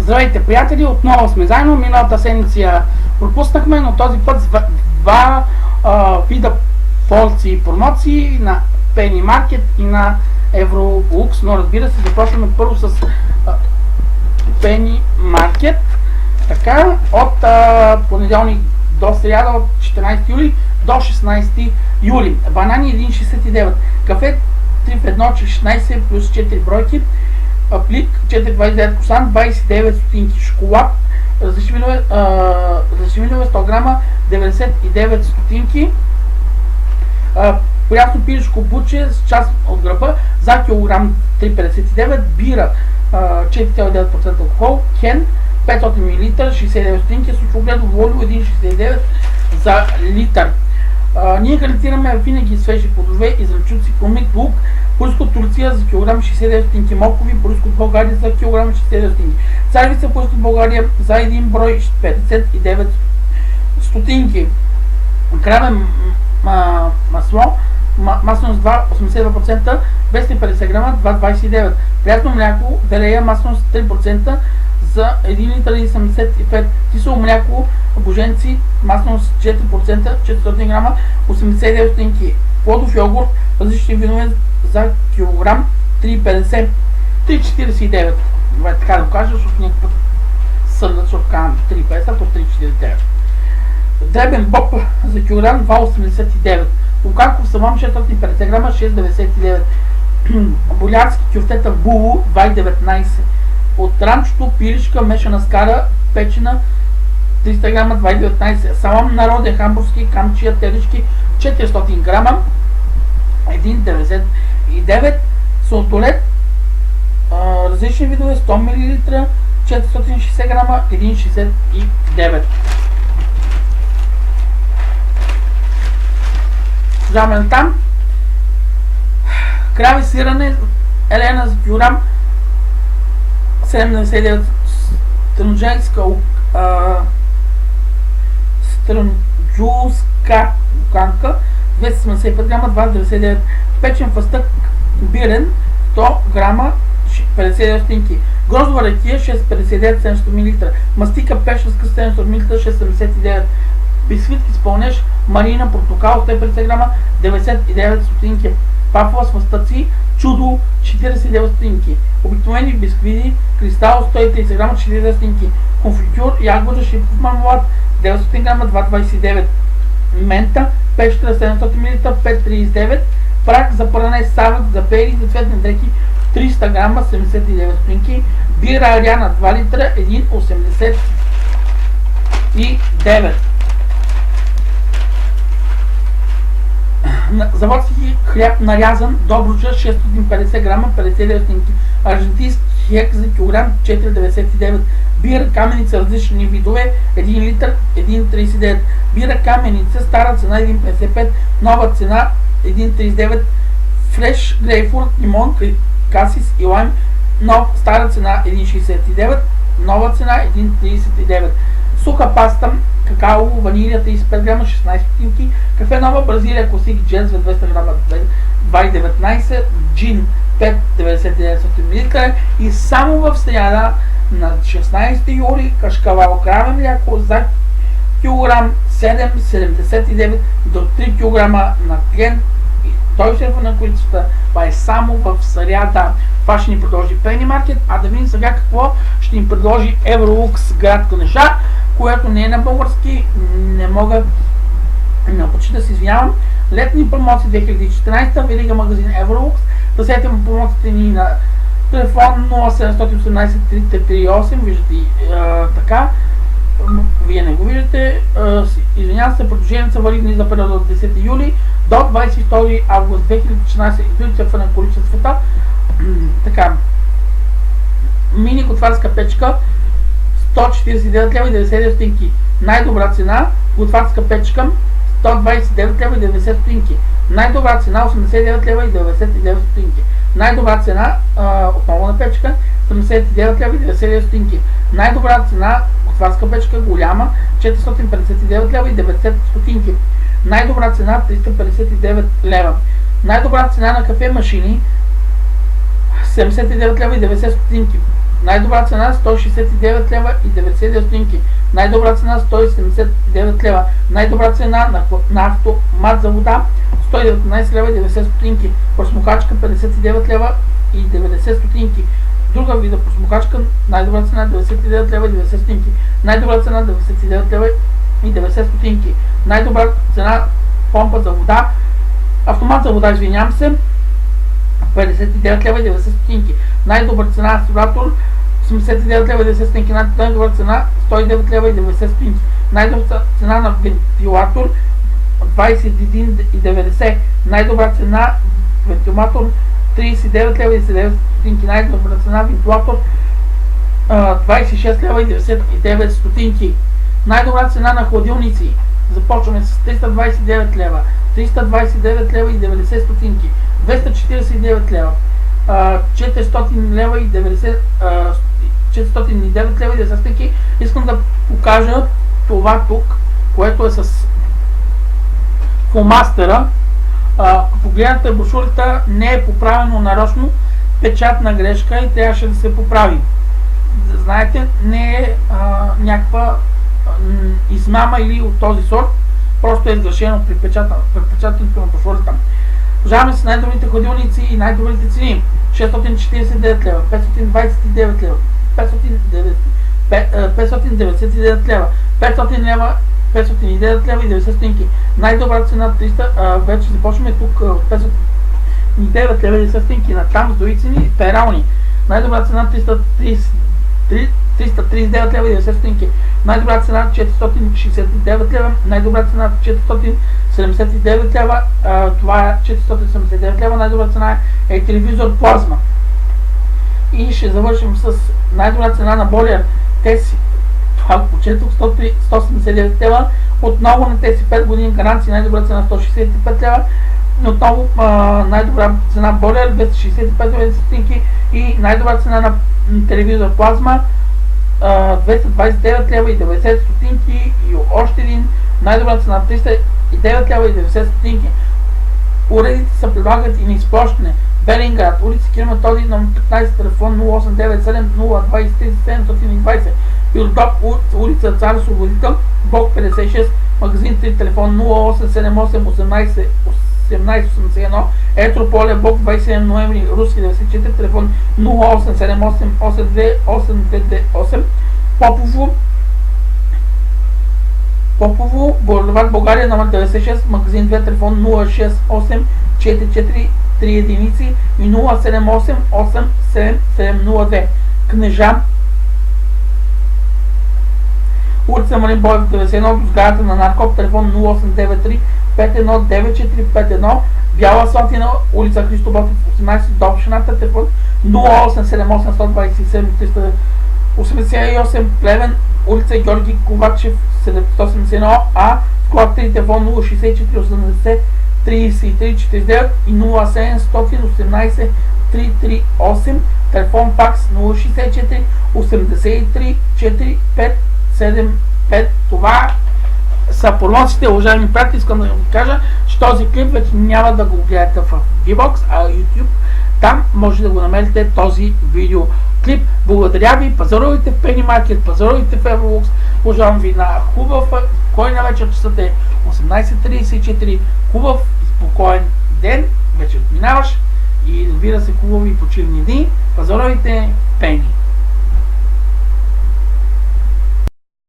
Здравейте, приятели! Отново сме заедно. Миналата седмица пропуснахме, но този път с два вида порции и промоции на Penny Market и на Evrolux. Но разбира се, започваме първо с Penny Market. Така, от понеделник до сряда, от 14 юли до 16 юли. Банани 1,69. Кафе 3 в 1, 16 плюс 4 бройки. Плик 4,29, косан 29 стотинки, шоколад, различни видове 100 грама 99 стотинки, прясно пилешко буче с част от гръба за килограм 3,59, бира 4,9% алкохол, кен 500 мл 69 стотинки, сухогледо волю 1,69 за литър. Ние гарантираме винаги свежи плодове и зеленчуци, промит лук, произход Турция за килограм 69 стотинки, моркови, произход България за килограм 69 стотинки, царевица, произход България за един брой 59 стотинки, кравен масло, масленост 2,82%, 250 грама 2,29, приятно мляко, велея, масленост 3% за 1 литър и 75, кисело мляко, боженци, масленост 4%, 400 грама, 89 стотинки, плодов йогурт, различни видове за килограм 3,50, 3,49. Добре, така да го кажа, защото някакъв съдът, защото казвам 3,50, то 3,49. Дребен боб за килограм 2,89. Луканков самам 450 грама 6,99. Болярски кюфтета в було 2,19. От ранчото пилишка мешана скара печена 300 грама 2,19. Салам народен хамбургски камчия телички 400 грама 1,99. Солтолет различни видове 100 мл 460 грама 1,69. Жамен там крави сирене Елена за килограм 79, странджулска луканка 275 грама 2,99. Печен фъстък бирен 100 грама 59 стотинки. Гроздова ракия 6,59 700 мл. Мастика пешерска 700 мл 6,79. Бисквитки с пълнеж марина портокал 150 грама 99 стотинки. Пафова с мастъци чудо 49 стотинки. Обикновени бисквити кристал 130 грама 49 стотинки. Конфитюр ягода шипков мармелад 900 грама 2,29. Мента пещера 700 мл 5,39. Прак за пране савът за пери за цветни дрехи 300 грама 79 стотинки. Бира Ариана 2 литра 1,89. Заводски хляб нарязан Добруджа 650 грама 59 стотинки. Аржентински хек за килограм 4,99. Бира каменица различни видове 1 литър 1,39. Бира каменица стара цена 1,55, нова цена 1,39. Фреш грейпфрут, лимон, касис и лайм, стара цена 1,69, нова цена 1,39. Суха паста какао, ванилия 35 грама 16 стотинки. Кафе Нова Бразилия класик джен за 200 грама 2,19. Джин 5,99 мл. И само в сряда на 16 юли кашкавал краве мляко за килограм 7,79 до 3 кг на клиент. Той шефа на количествата. Това е само в сряда. Това ще ни предложи Penny Market, а да видим сега какво ще ни предложи Evrolux град Кнежа, което не е на български, не мога почти да се извинявам. Летни промоции 2014, верига магазин Evrolux. Търсете му промоциите ни на телефон 0718 338, виждате така. Вие не го виждате. Извинявам се, предложенията са валидни за периода от 10 юли до 22 август 2014 и при на количествата. Така. Мини готварска печка 149 лева и 99 стотинки. Най-добра цена готварска печка 129 лева и 90 стотинки. Най-добра цена 89 лева и 99 стотинки. Най-добра цена отново на печка 79 лева и 99 стотинки. Най-добра цена готварска печка голяма 459 лева и 90 стотинки. Най-добра цена 359 лева. Най-добра цена на кафе машини 79 лева и 90 стотинки. Най-добра цена 169 лева и 99 стотинки. Най-добра цена 179 лева. Най-добра цена на автомат за вода 119 лева и 90 стотинки. Пръсмокачка 59 лева и 90 стотинки. Друга вида пръсмокачка, най-добра цена 99 лева и 90 стотинки. Най-добра цена 99 лева и 90 стотинки. Най-добра цена помпа за вода, автомат за вода, извинявам се, 59 лева и 90 стотинки. Най-добра цена аспиратор 89 лева и 90 стотинки. Най-добра цена 109 лева и 90 стотинки. Най-добра цена на вентилатор 21,90. Най-добра цена вентилатор 39 лева и 90 стотинки. Най-добра цена вентилатор 26 лева и 99 стотинки. Най-добра цена на хладилници. Започваме с 329 лева, 329 лева и 90 стотинки, 249 лева, 400 лева и 90, 409 лева и 90 стотинки. Искам да покажа това тук, което е с фломастера. Ако погледнете брошурата, не е поправено нарочно, печатна грешка и трябваше да се поправи. Знаете, не е някаква измама или от този сорт, просто е сгрешено при печатането на брошурата. Продължаваме с най-добрите хладилници и най-добрите цени. 649 лева, 529 лева, 599 лева, 500 лева, 509 лева и 90 стотинки. Най-добра цена 300, вече започваме тук от 509 лева и 90 стотинки. На там с други цени перални. Най-добра цена 339 лева и 90 стотинки. Най-добра цена 469 лева, най-добра цена 479 лева, това е 479 лева, най-добра цена е телевизор плазма. И ще завършим с най-добра цена на бойлер. Това почетох 179 лева, отново на тези 5 години гаранция, най-добра цена 165 лева, отново най-добра цена бойлер 265 лева стотинки и най-добра цена на телевизор плазма 229 лева и 90 стотинки и още един най-добра цена 309 лева и 90 стотинки. Уредите се предлагат и на изплащане. Белинград, улица Кирма Тоди, номер 15, телефон 0897 023 720. Пиротоп, улица Цар Освободител, блок 56, магазин 3, телефон 0878 1881. Етрополе, блок 27 ноември, Руски 94, телефон 0878 82 8228. Попово, булевард България, номер 96, магазин 2, телефон 068 44 3 единици и 078 87702. Кнежа, улица Марин Боев 91, до сградата на Наркоп, телефон 0893 519451. Бяла Слатина, улица Христо Ботев 18, до общината, телефон 0878 127 388. Плевен, улица Георги Ковачев 771 А, вклад 3, телефон 064 80 33 49 и 0718 338, телефон факс 064 83 4575. Това са промоциите, уважаеми приятели. Искам да ви кажа, че този клип вече няма да го гледате в VBOX, а YouTube. Там може да го намерите този видеоклип. Благодаря ви, пазарувайте в Penny Market, пазарувайте в Everlux. Пожелавам ви на хубав, спокойна вечер, часът е 18:34, хубав и спокоен ден, вече отминаваш и разбира се хубави почивни дни. Пазарувайте Penny.